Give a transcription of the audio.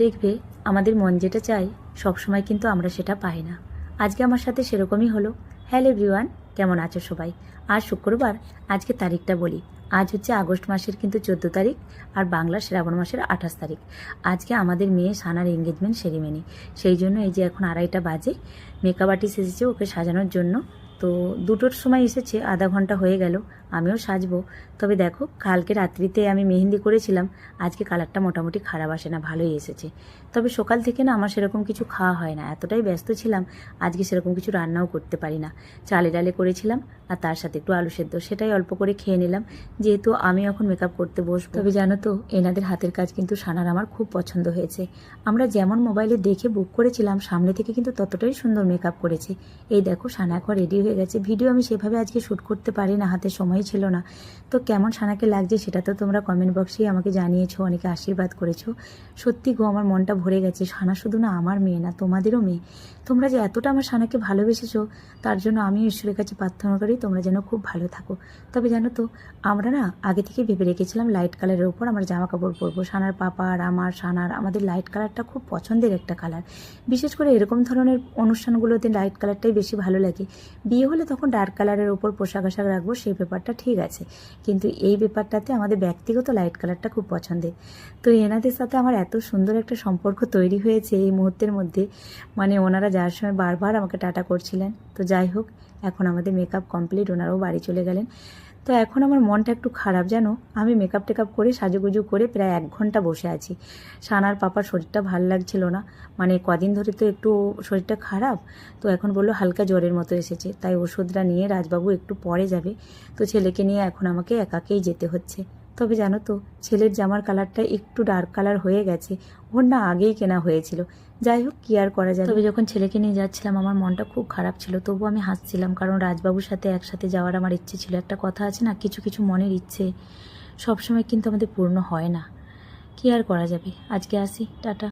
দেখবে আমাদের মন যেটা চায় সবসময় কিন্তু আমরা সেটা পাই না। আজকে আমার সাথে সেরকমই হলো। হ্যালো এভরিওয়ান, কেমন আছো সবাই? আজ শুক্রবার, আজকে তারিখটা বলি। আজ হচ্ছে আগস্ট মাসের কিন্তু 14 তারিখ আর বাংলার শ্রাবণ মাসের 28 তারিখ। আজকে আমাদের মেয়ে সানার এঙ্গেজমেন্ট সেরিমনি। সেই জন্য এই যে এখন 2:30 বাজে, মেকআপ আর্টিস্ট এসেছে ওকে সাজানোর জন্য। তো 2টোর সময় এসেছে, আধা ঘন্টা হয়ে গেল। আমিও সাজবো। তবে দেখো, কালকে রাত্রিতে আমি মেহেন্দি করেছিলাম, আজকে কালারটা মোটামুটি খারাপ আসে না, ভালোই এসেছে। তবে সকাল থেকে না আমার সেরকম কিছু খাওয়া হয় না, এতটাই ব্যস্ত ছিলাম আজকে সেরকম কিছু রান্নাও করতে পারি না। চালে ডালে করেছিলাম আর তার সাথে একটু আলু সেদ্ধ, সেটাই অল্প করে খেয়ে নিলাম, যেহেতু আমি এখন মেকআপ করতে বসবো। তবে জানো তো, এনাদের হাতের কাজ কিন্তু সানার আমার খুব পছন্দ হয়েছে। আমরা যেমন মোবাইলে দেখে বুক করেছিলাম, সামনে থেকে কিন্তু ততটাই সুন্দর মেকআপ করেছে। এই দেখো, সানা এখন রেডি হয়ে গেছে। ভিডিও আমি সেভাবে আজকে শ্যুট করতে পারি না, হাতে সময় ছিল না। তো কেমন সানাকে লাগছে সেটা তো তোমরা কমেন্ট বক্সেই আমাকে জানিয়েছো, অনেকে আশীর্বাদ করেছো। সত্যি গো, আমার মনটা ভরে গেছে। সানা শুধু না আমার মেয়ে না, তোমাদেরও মেয়ে। তোমরা যে এতটা আমার সানাকে ভালোবেসেছো, তার জন্য আমি ঈশ্বরের কাছে প্রার্থনা করি তোমরা যেন খুব ভালো থাকো। তবে জানো তো, আমরা না আগে থেকে ভেবে রেখেছিলাম লাইট কালারের উপর আমরা জামা কাপড় পরবো। সানার পাপা আর সানার আমাদের লাইট কালারটা খুব পছন্দের একটা কালার। বিশেষ করে এরকম ধরনের অনুষ্ঠানগুলোতে লাইট কালারটাই বেশি ভালো লাগে। বিয়ে হলে তখন ডার্ক কালারের ওপর পোশাক আশাক রাখবো, সেই ব্যাপারটা ঠিক আছে, কিন্তু এই ব্যাপারটাতে আমাদের ব্যক্তিগত লাইট কালারটা খুব পছন্দের। তো এনাদের সাথে আমার এত সুন্দর একটা সম্পর্ক তৈরি হয়েছে এই মুহূর্তের মধ্যে। মানে ওনারা যাওয়ার সময় বারবার আমাকে টাটা করছিলেন। তো যাই হোক, এখন আমাদের মেকআপ কমপ্লিট, ওনারাও বাড়ি চলে গেলেন। তো এখন আমার মনটা একটু খারাপ জানো। আমি মেকআপ টেকআপ করে সাজুগুজু করে প্রায় 1 ঘন্টা বসে আছি। সানার পাপার শরীরটা ভাল লাগছিল না, মানে কদিন ধরে তো একটু শরীরটা খারাপ। তো এখন বললো হালকা জ্বরের মতো এসেছে, তাই ওষুধটা নিয়ে রাজবাবু একটু পরে যাবে। তো ছেলেকে নিয়ে এখন আমাকে একাকেই যেতে হচ্ছে। তবে জানো তো, ছেলের জামার কালারটা একটু ডার্ক কালার হয়ে গেছে, ওর না আগেই কেনা হয়েছিল। যাই হোক, কি আর করা যাবে। তবে যখন ছেলেকে নিয়ে যাচ্ছিলাম আমার মনটা খুব খারাপ ছিল, তবু আমি হাসছিলাম, কারণ রাজবাবুর সাথে একসাথে যাওয়ার আমার ইচ্ছে ছিল। একটা কথা আছে না, কিছু কিছু মনের ইচ্ছে সবসময় কিন্তু আমাদের পূর্ণ হয় না। কি আর করা যাবে। আজকে আসি, টাটা।